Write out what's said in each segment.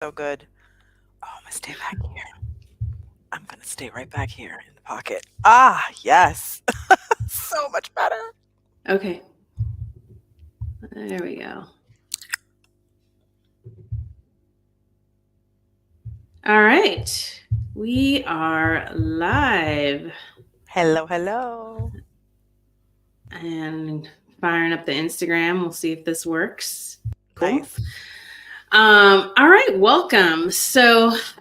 So good. Oh, I'm gonna stay back here. I'm gonna stay right back here in the pocket. Ah, yes. So much better. Okay, there we go. All right, we are live Hello, hello. and firing up the Instagram. We'll see if this works. Cool. Nice. All right, welcome.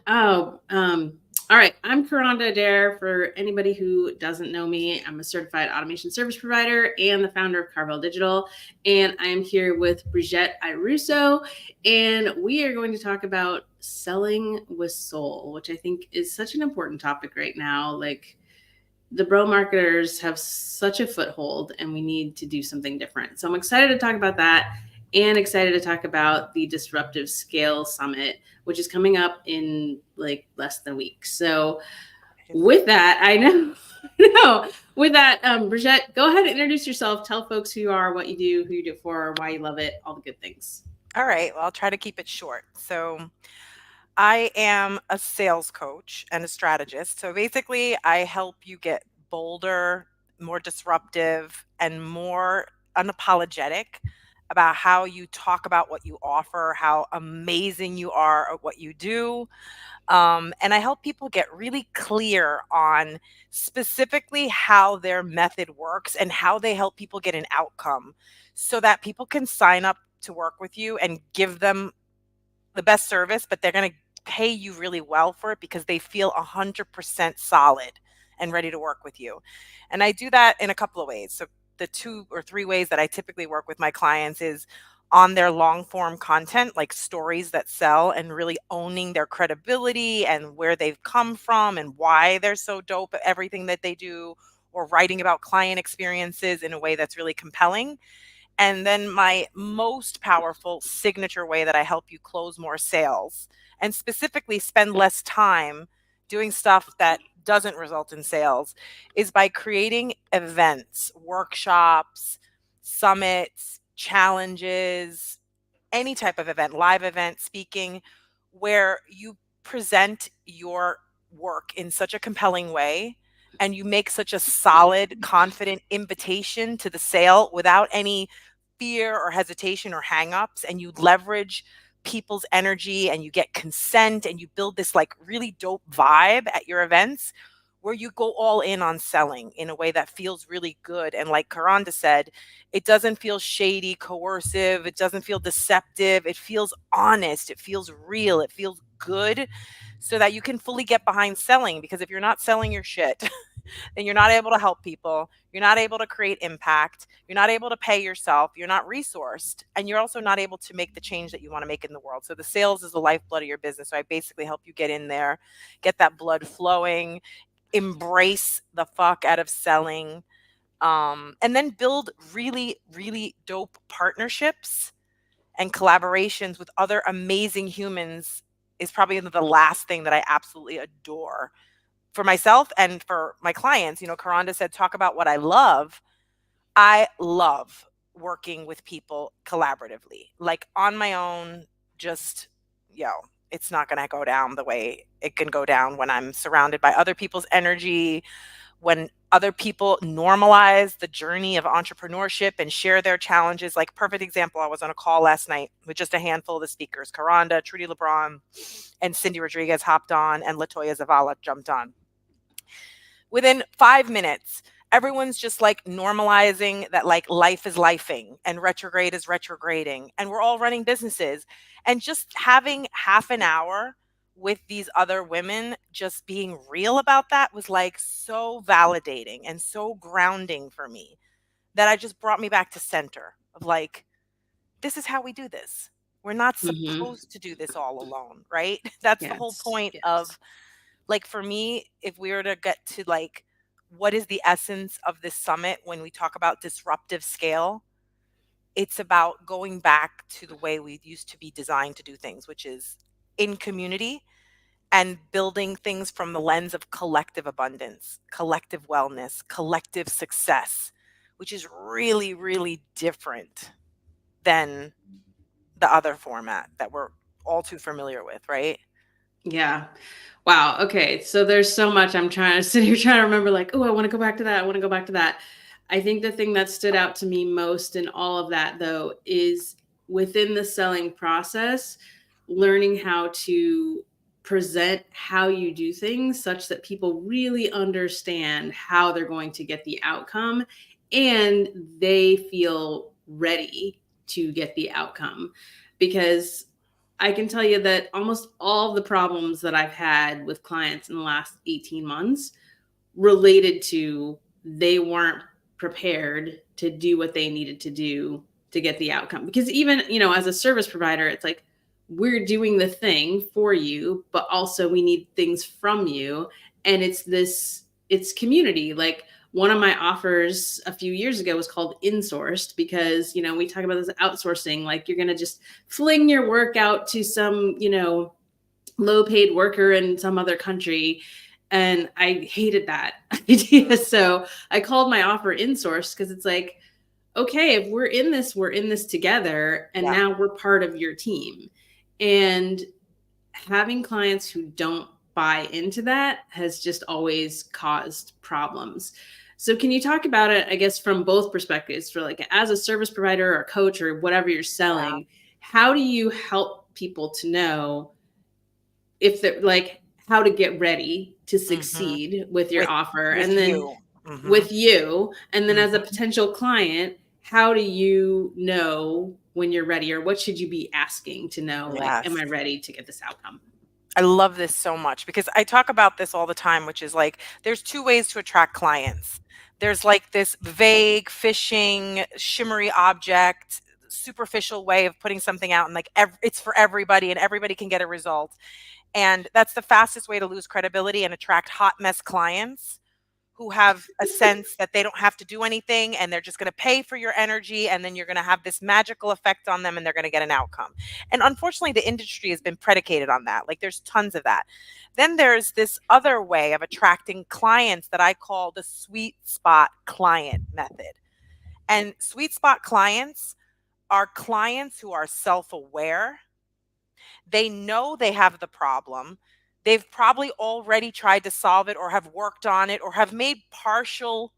Oh, all right, I'm Karanda Adair. For anybody who doesn't know me, I'm a certified automation service provider and the founder of Carvel Digital. And I am here with Brigette Larusso, and we are going to talk about selling with soul, which I think is such an important topic right now. Like, the bro marketers have such a foothold and we need to do something different. So I'm excited to talk about that and excited to talk about the Disruptive Scale Summit, which is coming up in like less than a week. So with that, I know, no, with that, Brigitte, go ahead and introduce yourself. Tell folks who you are, what you do, who you do it for, why you love it, all the good things. All right. Well, I'll try to keep it short. So, I am a sales coach and a strategist. So, basically, I help you get bolder, more disruptive, and more unapologetic about how you talk about what you offer, how amazing you are at what you do. And I help people get really clear on specifically how their method works and how they help people get an outcome so that people can sign up to work with you and give them the best service, but they're going to pay you really well for it because they feel 100% solid and ready to work with you. And I do that in a couple of ways. So the 2 or 3 ways that I typically work with my clients is on their long form content, like stories that sell, and really owning their credibility and where they've come from and why they're so dope at everything that they do, or writing about client experiences in a way that's really compelling. And then my most powerful signature way that I help you close more sales and specifically spend less time doing stuff that doesn't result in sales is by creating events, workshops, summits, challenges, any type of event, live event, speaking, where you present your work in such a compelling way and you make such a solid, confident invitation to the sale without any fear or hesitation or hangups, and you leverage people's energy and you get consent and you build this like really dope vibe at your events where you go all in on selling in a way that feels really good. And like Karanda said, it doesn't feel shady, coercive, it doesn't feel deceptive, it feels honest, it feels real, it feels good, so that you can fully get behind selling. Because if you're not selling your shit, then you're not able to help people, you're not able to create impact, you're not able to pay yourself, you're not resourced, and you're also not able to make the change that you want to make in the world. So the sales is the lifeblood of your business. So I basically help you get in there, get that blood flowing, embrace the fuck out of selling, and then build really, really dope partnerships and collaborations with other amazing humans is probably the last thing that I absolutely adore for myself and for my clients. You know, Karanda said, talk about what I love. I love working with people collaboratively, like on my own, just, yo, it's not going to go down the way it can go down when I'm surrounded by other people's energy, when other people normalize the journey of entrepreneurship and share their challenges. Like, perfect example, I was on a call last night with just a handful of the speakers. Karanda, Trudy LeBron, and Cindy Rodriguez hopped on, and Latoya Zavala jumped on. Within 5 minutes, everyone's just like normalizing that like life is lifing and retrograde is retrograding and we're all running businesses. And just having half an hour with these other women just being real about that was like so validating and so grounding for me, that I just brought me back to center of like, this is how we do this. We're not Mm-hmm. supposed to do this all alone, right? That's the whole Yes, point yes. of, like, for me, if we were to get to like what is the essence of this summit when we talk about disruptive scale, it's about going back to the way we used to be designed to do things, which is in community and building things from the lens of collective abundance, collective wellness, collective success, which is really, really different than the other format that we're all too familiar with, right? Yeah. Wow. Okay. So there's so much I'm trying to sit here trying to remember, like, oh, I want to go back to that. I want to go back to that. I think the thing that stood out to me most in all of that, though, is within the selling process, learning how to present how you do things such that people really understand how they're going to get the outcome and they feel ready to get the outcome. Because I can tell you that almost all of the problems that I've had with clients in the last 18 months related to they weren't prepared to do what they needed to do to get the outcome. Because even, as a service provider, it's like we're doing the thing for you, but also we need things from you. And it's community. Like one of my offers a few years ago was called insourced because, we talk about this outsourcing, like you're going to just fling your work out to some, low paid worker in some other country. And I hated that idea. So I called my offer insourced because it's like, okay, if we're in this together. And Yeah. now we're part of your team. And having clients who don't buy into that has just always caused problems. So can you talk about it, I guess, from both perspectives, for like as a service provider or coach or whatever you're Yeah. selling, how do you help people to know if they're like how to get ready to Hmm. succeed with your With offer, with and then you. Hmm. with you, and then as a Hmm. potential client, how do you know when you're ready, or what should you be asking to know, like, am Yes. I ready to get this outcome? I love this so much because I talk about this all the time, which is like there's two ways to attract clients. There's like this vague, fishing, shimmery object, superficial way of putting something out and like it's for everybody and everybody can get a result. And that's the fastest way to lose credibility and attract hot mess clients who have a sense that they don't have to do anything and they're just going to pay for your energy and then you're going to have this magical effect on them and they're going to get an outcome. And unfortunately the industry has been predicated on that. Like there's tons of that. Then there's this other way of attracting clients that I call the sweet spot client method. And sweet spot clients are clients who are self-aware. They know they have the problem. They've probably already tried to solve it or have worked on it or have made partial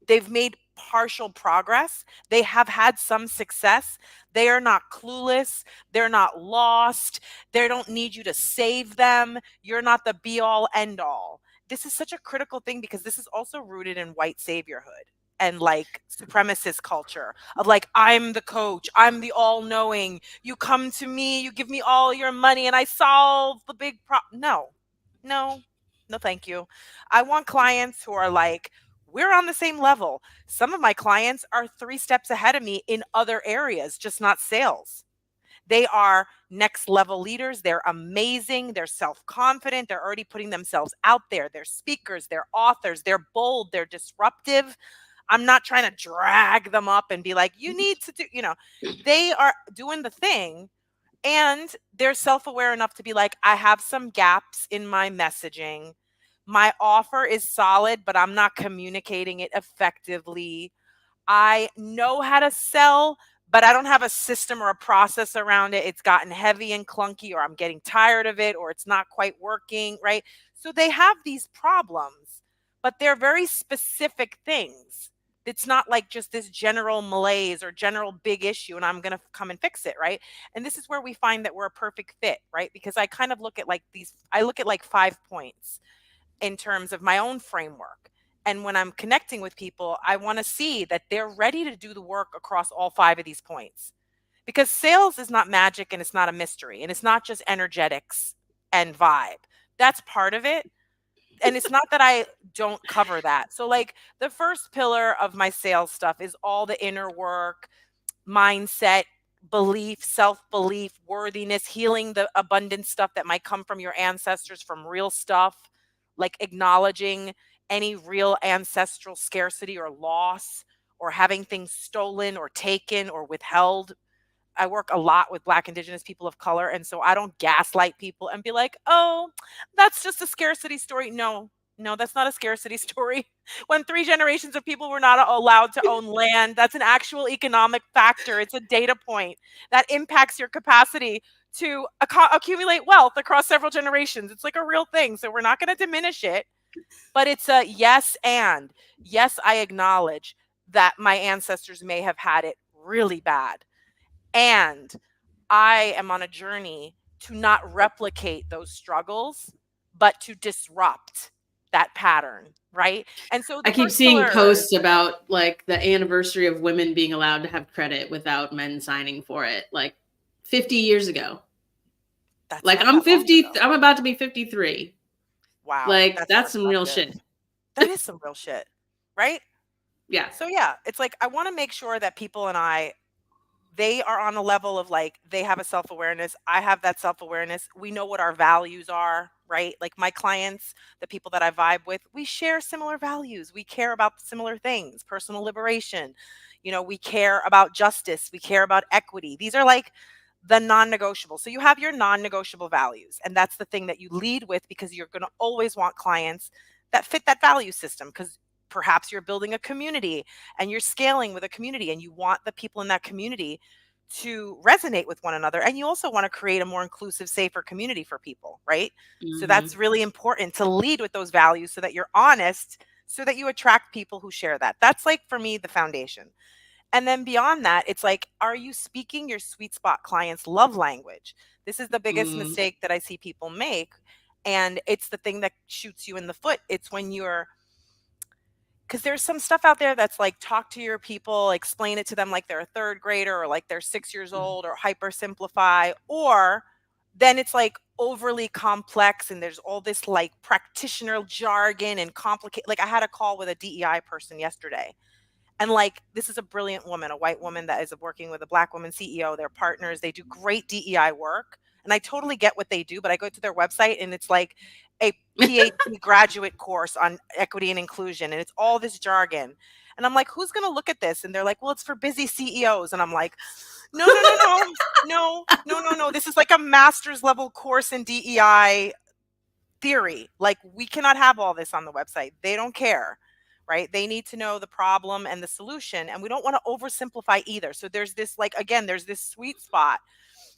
they've made partial progress. They have had some success. They are not clueless. They're not lost. They don't need you to save them. You're not the be all end all. This is such a critical thing because this is also rooted in white saviorhood and like supremacist culture of like, I'm the coach, I'm the all knowing. You come to me, you give me all your money, and I solve the big problem. No, no, no, thank you. I want clients who are like, we're on the same level. Some of my clients are 3 steps ahead of me in other areas, just not sales. They are next level leaders. They're amazing. They're self confident. They're already putting themselves out there. They're speakers. They're authors. They're bold. They're disruptive. I'm not trying to drag them up and be like, you need to do, they are doing the thing and they're self aware enough to be like, I have some gaps in my messaging. My offer is solid, but I'm not communicating it effectively. I know how to sell, but I don't have a system or a process around it. It's gotten heavy and clunky, or I'm getting tired of it, or it's not quite working, right? So they have these problems, but they're very specific things. It's not like just this general malaise or general big issue, and I'm going to come and fix it, right? And this is where we find that we're a perfect fit, right? Because I kind of look at like I look at like 5 points in terms of my own framework. And when I'm connecting with people, I want to see that they're ready to do the work across all 5 of these points. Because sales is not magic and it's not a mystery and it's not just energetics and vibe. That's part of it. And it's not that I don't cover that. So, like, the first pillar of my sales stuff is all the inner work, mindset, belief, self belief, worthiness, healing the abundant stuff that might come from your ancestors, from real stuff, like acknowledging any real ancestral scarcity or loss, or having things stolen or taken or withheld. I work a lot with Black, Indigenous people of color. And so I don't gaslight people and be like, oh, that's just a scarcity story. No, no, that's not a scarcity story. When 3 generations of people were not allowed to own land, that's an actual economic factor. It's a data point that impacts your capacity to accumulate wealth across several generations. It's like a real thing. So we're not going to diminish it, but it's a yes. And yes, I acknowledge that my ancestors may have had it really bad. And I am on a journey to not replicate those struggles, but to disrupt that pattern. Right. And so I the keep first seeing pillar, posts about like the anniversary of women being allowed to have credit without men signing for it, like 50 years ago. that's Like not I'm that long 50, ago. I'm about to be 53. Wow. Like That's that's some real disruptive. shit. That is some real shit. Right. Yeah. So yeah, it's like I want to make sure that people and I, they are on a level of like they have a self-awareness, I have that self-awareness, we know what our values are, right? Like my clients, the people that I vibe with, we share similar values, we care about similar things, personal liberation, we care about justice, we care about equity. These are like the non-negotiable. So you have your non-negotiable values, and that's the thing that you lead with, because you're going to always want clients that fit that value system, because perhaps you're building a community and you're scaling with a community, and you want the people in that community to resonate with one another, and you also want to create a more inclusive, safer community for people, right? So Hmm. that's really important to lead with those values, so that you're honest, so that you attract people who share that. That's like for me the foundation. And then beyond that, it's like, are you speaking your sweet spot clients love language? This is the biggest Mm. mistake that I see people make, and it's the thing that shoots you in the foot. It's when you're, because there's some stuff out there that's like, talk to your people, explain it to them like they're a third grader or like they're 6 years old, or hyper simplify, or then it's like overly complex and there's all this like practitioner jargon and complicate. Like I had a call with a DEI person yesterday, and like, this is a brilliant woman, a white woman that is working with a black woman CEO. They're partners. They do great DEI work. And I totally get what they do, but I go to their website and it's like a PhD graduate course on equity and inclusion. And it's all this jargon. And I'm like, who's going to look at this? And they're like, well, it's for busy CEOs. And I'm like, no, no, no, no, no, no, no, no. This is like a master's level course in DEI theory. Like, we cannot have all this on the website. They don't care, right? They need to know the problem and the solution. And we don't want to oversimplify either. So there's this, like, again, there's this sweet spot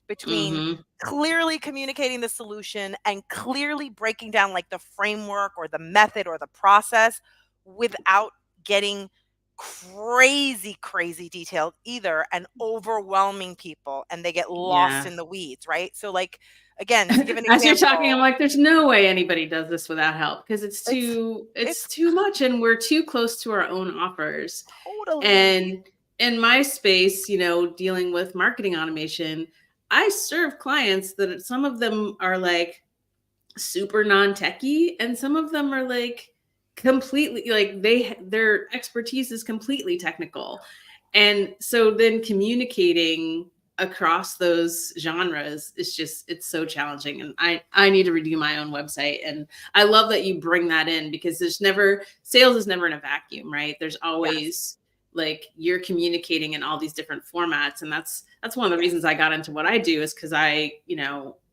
between Hmm. clearly communicating the solution and clearly breaking down like the framework or the method or the process without getting crazy, crazy detailed either, and overwhelming people and they get lost Yeah. in the weeds, right? So, like, again, to give an As you're talking, I'm example, like, there's no way anybody does this without help because it's it's it's too much and we're too close to our own offers. totally. And in my space, dealing with marketing automation, I serve clients that some of them are like super non-techie and some of them are like completely like their expertise is completely technical. And so then communicating across those genres is just it's so challenging, and I need to redo my own website. And I love that you bring that in because there's never sales is never in a vacuum, right? There's Yes. always like you're communicating in all these different formats, and that's one of the Yes. reasons I got into what I do is because I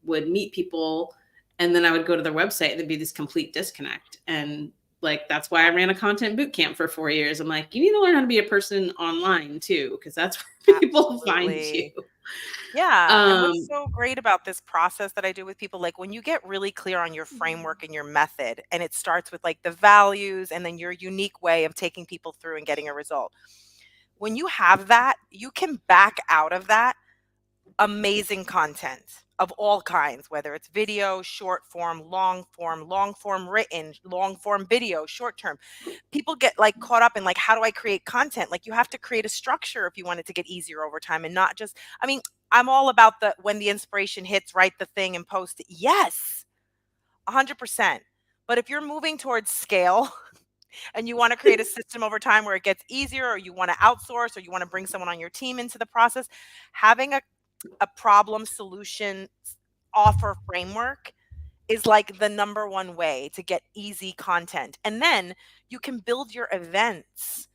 would meet people and then I would go to their website and there'd be this complete disconnect. And like that's why I ran a content boot camp for 4 years. I'm like, you need to learn how to be a person online too, because that's where people find you. Absolutely. Yeah, and what's Um, so great about this process that I do with people, like when you get really clear on your framework and your method, and it starts with like the values and then your unique way of taking people through and getting a result. When you have that, you can back out of that amazing content of all kinds, whether it's video, short form, long form written, long form video, short term. People get like caught up in like, how do I create content? Like, you have to create a structure if you want it to get easier over time, and not just, I mean, I'm all about the when the inspiration hits, write the thing and post it. Yes, 100%. But if you're moving towards scale and you want to create a system over time where it gets easier, or you want to outsource, or you want to bring someone on your team into the process, having a problem solution offer framework is like the number one way to get easy content. And then you can build your events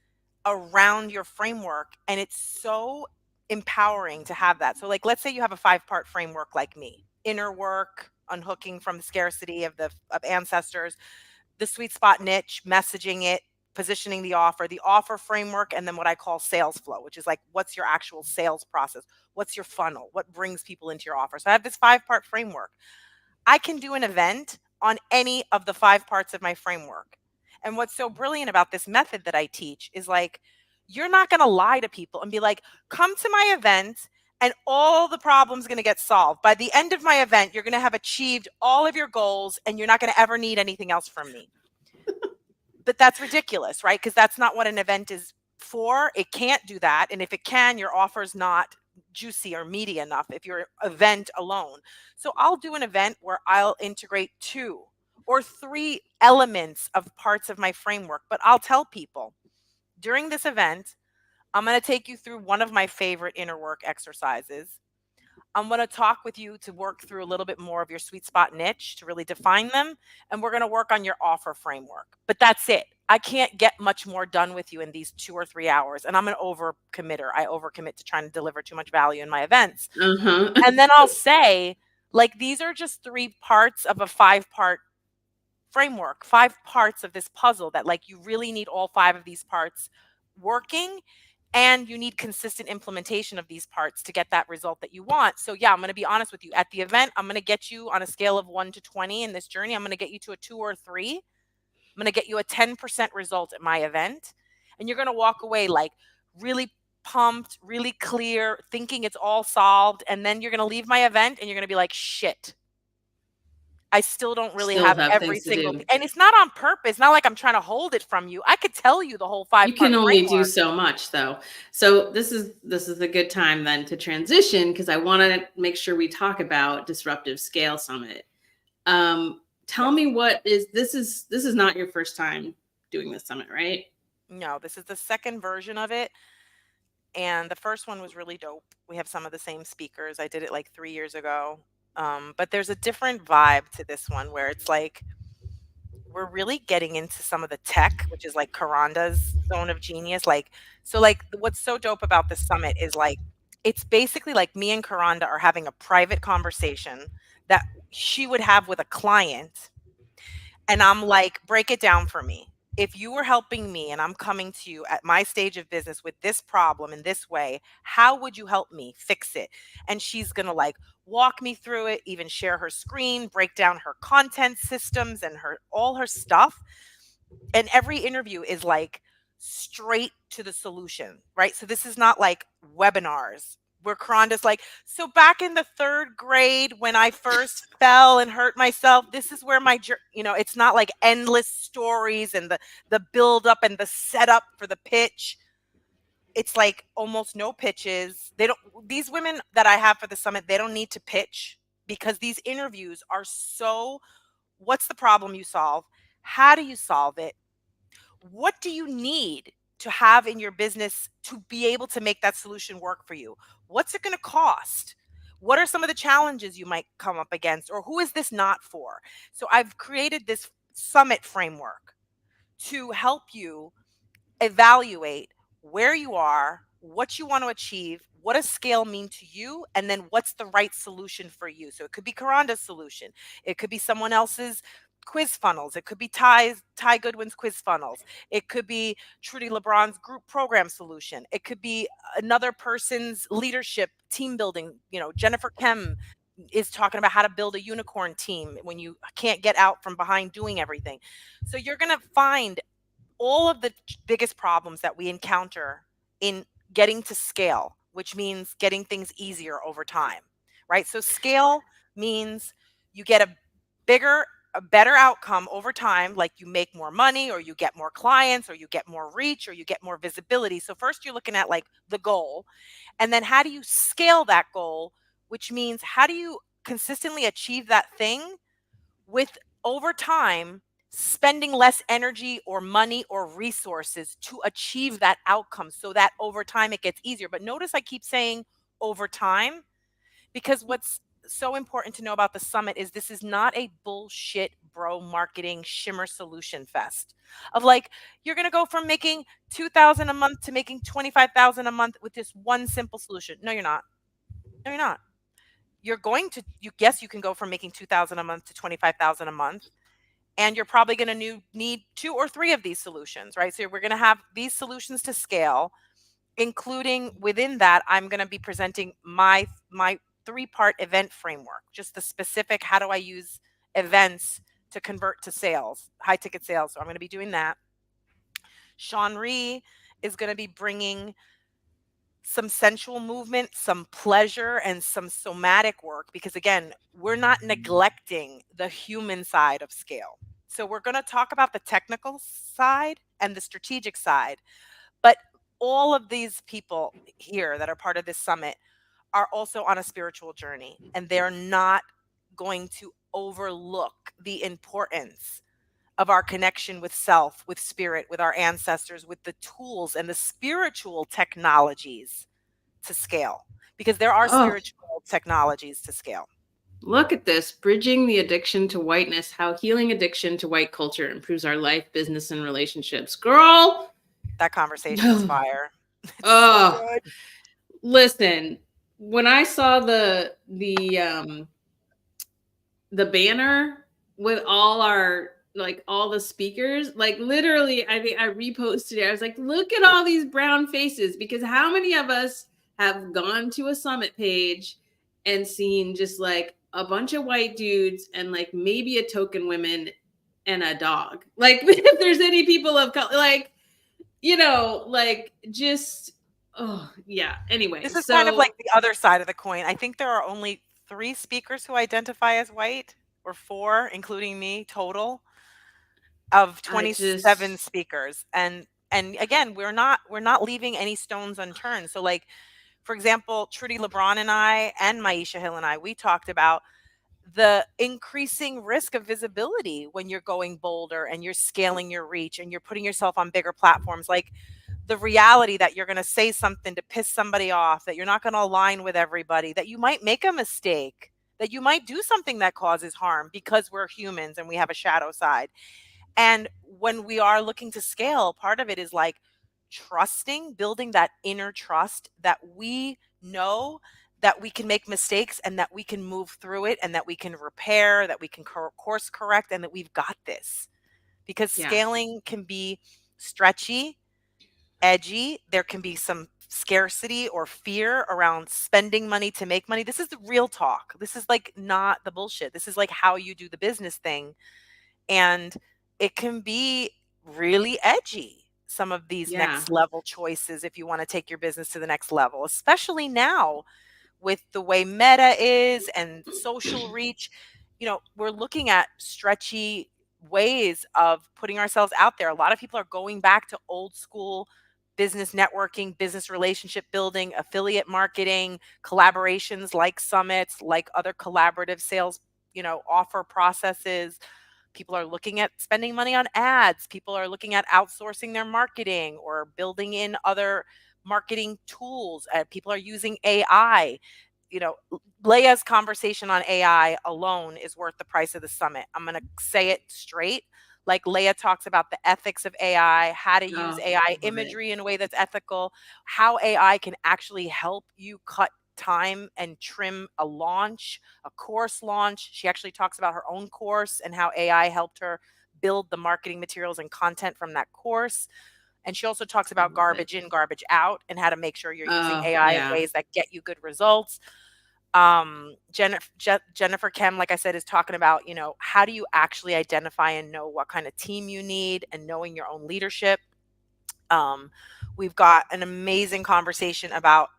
around your framework. And it's so empowering to have that. So, like, let's say you have a 5-part framework like me: inner work, unhooking from the scarcity of the of ancestors, the sweet spot niche, messaging it, positioning the offer framework, and then what I call sales flow, which is like what's your actual sales process? What's your funnel? What brings people into your offer? So I have this 5-part framework. I can do an event on any of the 5 parts of my framework. And what's so brilliant about this method that I teach is like, you're not going to lie to people and be like, come to my event and all the problems going to get solved. By the end of my event, you're going to have achieved all of your goals and you're not going to ever need anything else from me. But that's ridiculous, right? Because that's not what an event is for. It can't do that. And if it can, your offer's not juicy or meaty enough if you're event alone. So I'll do an event where I'll integrate 2 or 3 elements of parts of my framework. But I'll tell people during this event, I'm going to take you through one of my favorite inner work exercises. I'm going to talk with you to work through a little bit more of your sweet spot niche to really define them. And we're going to work on your offer framework. But that's it. I can't get much more done with you in these 2 or 3 hours. And I'm an overcommitter. I overcommit to trying to deliver too much value in my events. Uh-huh. And then I'll say, like, these are just 3 parts of a 5-part framework, 5 parts of this puzzle that, like, you really need all 5 of these parts working, and you need consistent implementation of these parts to get that result that you want. So yeah, I'm going to be honest with you. At the event, I'm going to get you on a scale of 1 to 20 in this journey. I'm going to get you to a 2 or 3. I'm going to get you a 10% result at my event. And you're going to walk away like really pumped, really clear, thinking it's all solved. And then you're going to leave my event and you're going to be like, shit, I still don't really Still have have every things to single do. thing. And it's not on purpose. Not like I'm trying to hold it from you. I could tell you the whole You 5-part can only do framework. so much though. So this is a good time then to transition because I want to make sure we talk about Disruptive Scale Summit. Tell Yes. me this is not your first time doing this summit, right? No, this is the second version of it. And the first one was really dope. We have some of the same speakers. I did it like 3 years ago. But there's a different vibe to this one where it's like we're really getting into some of the tech, which is like Karanda's zone of genius. Like, so like what's so dope about this summit is like it's basically like me and Karanda are having a private conversation that she would have with a client. And I'm like, break it down for me. If you were helping me and I'm coming to you at my stage of business with this problem in this way, how would you help me fix it? And she's going to like walk me through it, even share her screen, break down her content systems and her all her stuff. And every interview is like straight to the solution, right? So this is not like webinars where Karanda's like, so back in the 3rd grade when I first fell and hurt myself, this is where it's not like endless stories and the build up and the setup for the pitch. It's like almost no pitches. These women that I have for the summit, they don't need to pitch because these interviews are so, what's the problem you solve? How do you solve it? What do you need to have in your business to be able to make that solution work for you? What's it going to cost? What are some of the challenges you might come up against, or who is this not for? So I've created this summit framework to help you evaluate where you are, what you want to achieve, what does scale mean to you, and then what's the right solution for you. So it could be Karanda's solution, it could be someone else's quiz funnels, it could be Ty Goodwin's quiz funnels, it could be Trudy LeBron's group program solution, it could be another person's leadership team building. Jennifer Kem is talking about how to build a unicorn team when you can't get out from behind doing everything. So you're going to find all of the biggest problems that we encounter in getting to scale, which means getting things easier over time, right? So scale means you get a better outcome over time, like you make more money or you get more clients or you get more reach or you get more visibility. So first you're looking at like the goal, and then how do you scale that goal, which means how do you consistently achieve that thing with over time spending less energy or money or resources to achieve that outcome so that over time it gets easier. But notice I keep saying over time because what's so important to know about the summit is this is not a bullshit bro marketing shimmer solution fest of like you're going to go from making 2,000 a month to making 25,000 a month with this one simple solution. No, you're not. No, you're not. You're going to you guess you can go from making 2,000 a month to 25,000 a month, And you're probably going to need 2 or 3 of these solutions, right? So we're going to have these solutions to scale, including within that, I'm going to be presenting my 3-part event framework, just the specific, how do I use events to convert to sales, high ticket sales. So I'm going to be doing that. Sean Rhee is going to be bringing some sensual movement, some pleasure, and some somatic work, because again, we're not neglecting the human side of scale. So we're going to talk about the technical side and the strategic side, but all of these people here that are part of this summit are also on a spiritual journey, and they're not going to overlook the importance of our connection with self, with spirit, with our ancestors, with the tools and the spiritual technologies to scale, because there are Oh, spiritual technologies to scale. look at this. Bridging the addiction to whiteness, how healing addiction to white culture improves our life, business, and relationships. Girl. That conversation is fire. It's so Oh, good. listen. When I saw the banner with all our like all the speakers, like literally, I think I reposted it. I was like, look at all these brown faces, because how many of us have gone to a summit page and seen just like a bunch of white dudes and like maybe a token women and a dog? Like, if there's any people of color, like, like just, oh yeah. Anyway, This is kind of so like the other side of the coin. I think there are only 3 speakers who identify as white, or 4, including me, total of I 27 just, speakers. And again, we're not leaving any stones unturned. So like, for example, Trudy LeBron and I and Maisha Hill and I, we talked about the increasing risk of visibility when you're going bolder and you're scaling your reach and you're putting yourself on bigger platforms. Like, the reality that you're going to say something to piss somebody off, that you're not going to align with everybody, that you might make a mistake, that you might do something that causes harm, because we're humans and we have a shadow side. And when we are looking to scale, part of it is like trusting, building that inner trust that we know that we can make mistakes and that we can move through it and that we can repair, that we can course correct, and that we've got this. Because yeah, scaling can be stretchy, edgy. There can be some scarcity or fear around spending money to make money. This is the real talk. This is like not the bullshit. This is like how you do the business thing. And it can be really edgy, some of these yeah, next level choices, if you want to take your business to the next level, especially now with the way meta is and social reach. We're looking at stretchy ways of putting ourselves out there. A lot of people are going back to old school business networking, business relationship building, affiliate marketing, collaborations like summits, like other collaborative sales, offer processes. People are looking at spending money on ads. People are looking at outsourcing their marketing or building in other marketing tools. People are using AI. Leia's conversation on AI alone is worth the price of the summit. I'm going to say it straight. Like, Leia talks about the ethics of AI, how to use oh, AI love it. imagery in a way that's ethical, how AI can actually help you cut time and trim a launch, a course launch. She actually talks about her own course and how AI helped her build the marketing materials and content from that course. And she also talks I about love it. garbage in, garbage out, and how to make sure you're using Oh, AI in yeah. ways that get you good results. Jennifer Kem, like I said, is talking about, how do you actually identify and know what kind of team you need, and knowing your own leadership. Um, we've got an amazing conversation about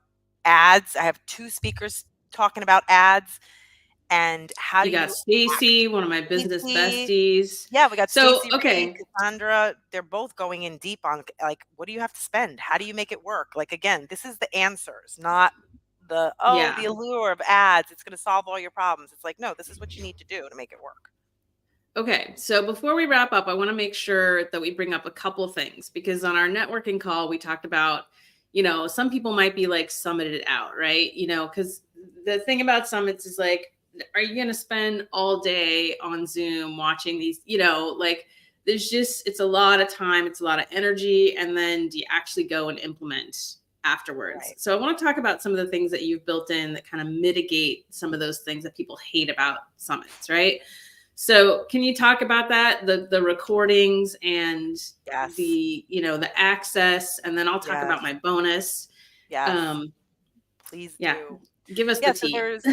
ads. I have 2 speakers talking about ads and how You do got you Stacy, one of my business Stacey. besties. Yeah, we got So, Stacey Reed, okay. Cassandra. They're both going in deep on, like, what do you have to spend? How do you make it work? Like, again, this is the answers, not the Yeah. allure of ads. It's going to solve all your problems. It's like, no, this is what you need to do to make it work. Okay. So before we wrap up, I want to make sure that we bring up a couple things, because on our networking call, we talked about, some people might be like summited out, right? Because the thing about summits is like, are you going to spend all day on Zoom watching these, like, it's a lot of time, it's a lot of energy. And then do you actually go and implement afterwards? Right. So I want to talk about some of the things that you've built in that kind of mitigate some of those things that people hate about summits, right? So can you talk about that, the recordings and Yes. the, the access, and then I'll talk about Yes. my bonus. Yes. Um, Please yeah, do. give us the Yeah, so tea. there's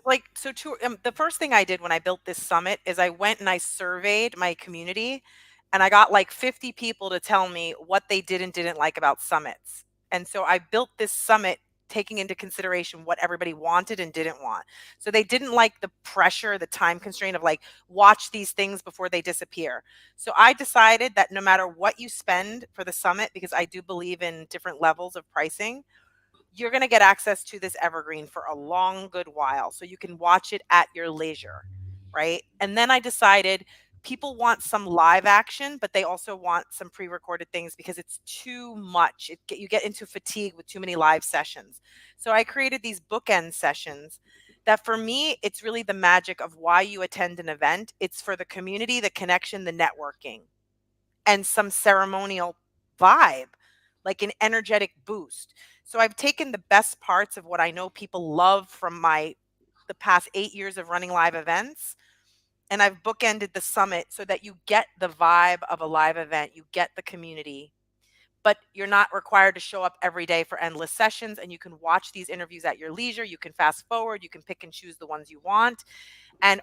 like so two the first thing I did when I built this summit is I went and I surveyed my community, and I got like 50 people to tell me what they did and didn't like about summits. And so I built this summit taking into consideration what everybody wanted and didn't want. So they didn't like the pressure, the time constraint of like watch these things before they disappear. So I decided that no matter what you spend for the summit, because I do believe in different levels of pricing, you're going to get access to this evergreen for a long good while so you can watch it at your leisure, right? And then I decided people want some live action, but they also want some pre-recorded things because it's too much. You get into fatigue with too many live sessions. So I created these bookend sessions that, for me, it's really the magic of why you attend an event. It's for the community, the connection, the networking, and some ceremonial vibe, like an energetic boost. So I've taken the best parts of what I know people love from the past 8 years of running live events, and I've bookended the summit so that you get the vibe of a live event, you get the community, but you're not required to show up every day for endless sessions, and you can watch these interviews at your leisure. You can fast forward, you can pick and choose the ones you want. And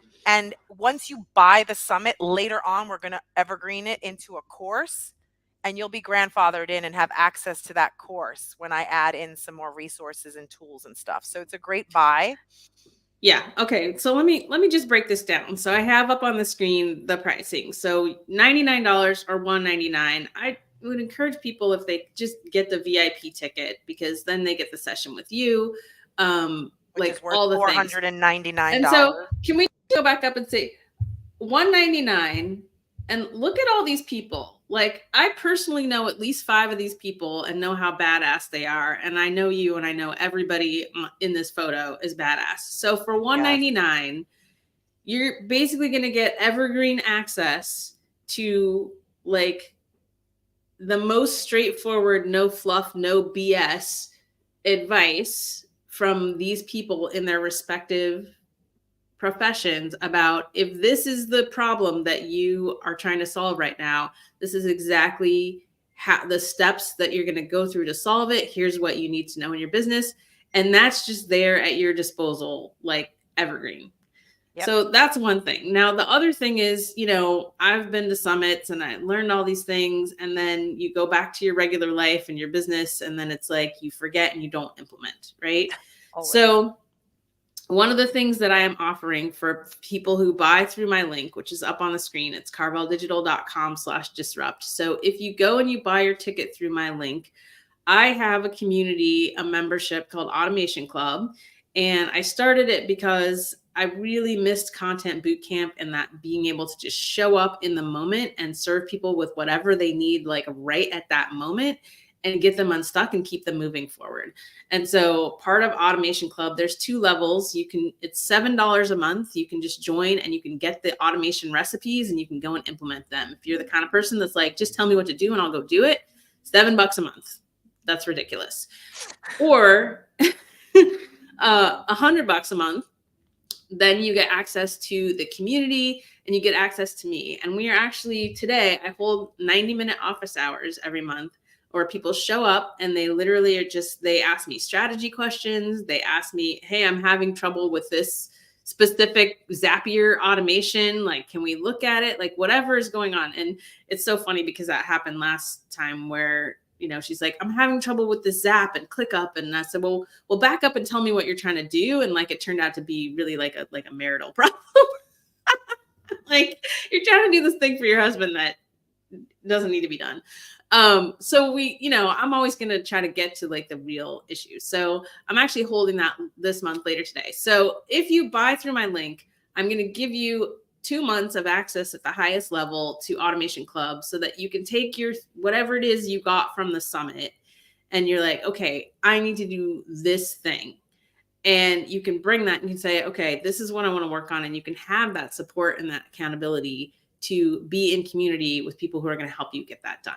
once you buy the summit, later on we're going to evergreen it into a course, and you'll be grandfathered in and have access to that course when I add in some more resources and tools and stuff. So it's a great buy. Yeah. Okay. So let me just break this down. So I have up on the screen the pricing. So $99 or $199. I would encourage people if they just get the VIP ticket, because then they get the session with you, Which is like worth all the things. And so $499. can we go back up and say 199, and look at all these people. Like, I personally know at least 5 of these people and know how badass they are, and I know you, and I know everybody in this photo is badass. So for Yes. 199, you're basically going to get evergreen access to, like, the most straightforward, no fluff, no BS advice from these people in their respective professions about, if this is the problem that you are trying to solve right now, this is exactly how the steps that you're going to go through to solve it. Here's what you need to know in your business. And that's just there at your disposal, like evergreen. Yep. So that's one thing. Now, the other thing is, I've been to summits and I learned all these things, and then you go back to your regular life and your business, and then it's like you forget and you don't implement, right? Always. So one of the things that I am offering for people who buy through my link, which is up on the screen, it's carveldigital.com/disrupt. So if you go and you buy your ticket through my link, I have a community, a membership called Automation Club. And I started it because I really missed Content Bootcamp, and that being able to just show up in the moment and serve people with whatever they need, like right at that moment, and get them unstuck and keep them moving forward. And so part of Automation Club, there's 2 levels. It's $7 a month. You can just join and you can get the automation recipes and you can go and implement them. If you're the kind of person that's like, just tell me what to do and I'll go do it, $7 a month. That's ridiculous. Or $100 a month, then you get access to the community and you get access to me. And we are actually, today, I hold 90-minute office hours every month, where people show up and they literally they ask me strategy questions. They ask me, hey, I'm having trouble with this specific Zapier automation. Like, can we look at it? Like, whatever is going on. And it's so funny because that happened last time where, she's like, I'm having trouble with this Zap and ClickUp. And I said, well, back up and tell me what you're trying to do. And like, it turned out to be really like a marital problem. Like, you're trying to do this thing for your husband that doesn't need to be done. So I'm always going to try to get to like the real issue. So I'm actually holding that this month later today. So if you buy through my link, I'm going to give you 2 months of access at the highest level to Automation Club, so that you can take your, whatever it is you got from the summit, and you're like, okay, I need to do this thing. And you can bring that and you can say, okay, this is what I want to work on. And you can have that support and that accountability to be in community with people who are going to help you get that done.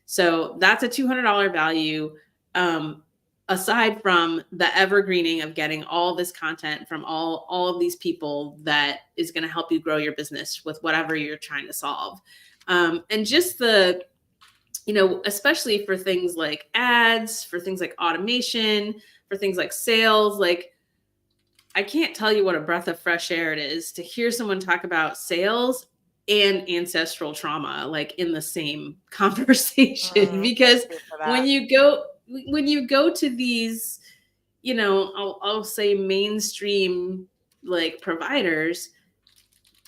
So that's a $200 value. aside from the evergreening of getting all this content from all of these people that is going to help you grow your business with whatever you're trying to solve. And just the, especially for things like ads, for things like automation, for things like sales, like I can't tell you what a breath of fresh air it is to hear someone talk about sales and ancestral trauma like in the same conversation. Thank Because you for when that. you go to these, I'll say mainstream like providers,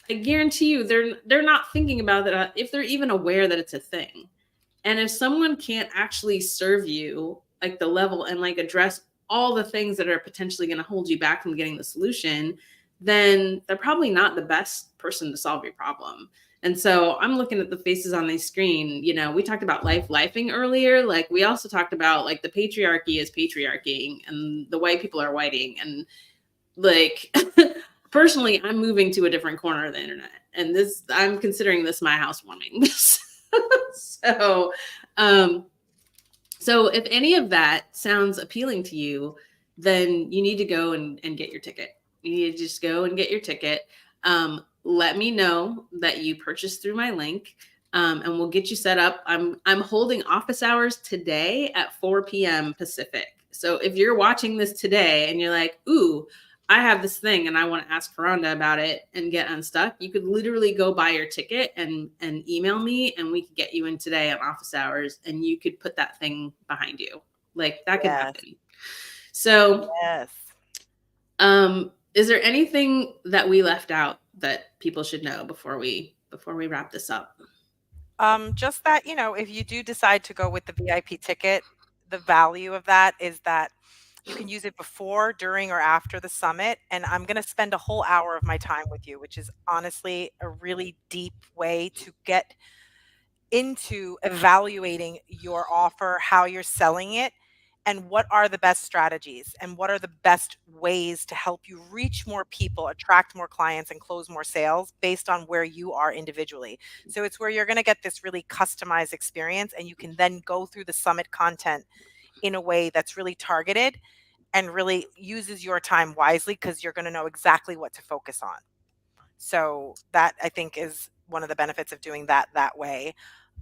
I guarantee you they're not thinking about that if they're even aware that it's a thing. And if someone can't actually serve you like the level and like address all the things that are potentially going to hold you back from getting the solution, then they're probably not the best person to solve your problem. And so I'm looking at the faces on the screen. We talked about lifing earlier. Like we also talked about like the patriarchy is patriarchying and the white people are whiting. And like personally, I'm moving to a different corner of the internet. And I'm considering this my housewarming. So, um, so if any of that sounds appealing to you, then you need to go and get your ticket. You need to just go and get your ticket. Let me know that you purchased through my link, and we'll get you set up. I'm holding office hours today at 4 p.m. Pacific. So if you're watching this today and you're like, ooh, I have this thing and I want to ask Ferranda about it and get unstuck, you could literally go buy your ticket and email me and we could get you in today on office hours and you could put that thing behind you. Like that could Yes. happen. So, Yes. is there anything that we left out that people should know before we wrap this up? Just that, if you do decide to go with the VIP ticket, the value of that is that you can use it before, during, or after the summit. And I'm going to spend a whole hour of my time with you, which is honestly a really deep way to get into evaluating your offer, how you're selling it, and what are the best strategies and what are the best ways to help you reach more people, attract more clients, and close more sales based on where you are individually. So it's where you're going to get this really customized experience, and you can then go through the summit content in a way that's really targeted and really uses your time wisely because you're going to know exactly what to focus on. So that I think is one of the benefits of doing that way.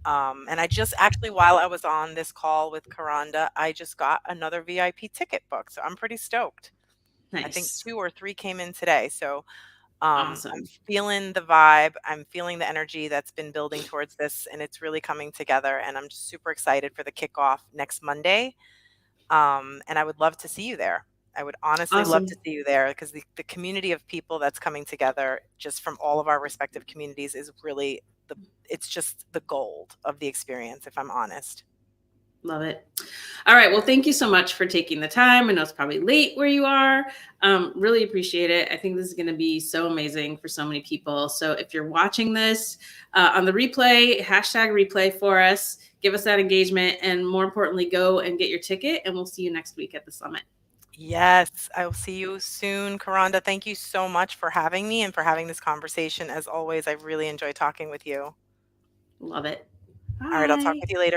And I just actually, while I was on this call with Karanda, I just got another VIP ticket booked. So I'm pretty stoked. I think Nice. 2 or 3 came in today. So I'm Awesome. feeling the vibe. I'm feeling the energy that's been building towards this, and it's really coming together. And I'm just super excited for the kickoff next Monday. And I would love to see you there. I would honestly love to Awesome. see you there because the community of people that's coming together just from all of our respective communities is really it's just the gold of the experience, if I'm honest. Love it. All right. Well, thank you so much for taking the time. I know it's probably late where you are. Really appreciate it. I think this is going to be so amazing for so many people. So if you're watching this on the replay, hashtag replay for us, give us that engagement, and more importantly, go and get your ticket. And we'll see you next week at the summit. Yes, I will see you soon, Karanda. Thank you so much for having me and for having this conversation. As always, I really enjoy talking with you. Love it. All right, I'll talk Bye. with you later.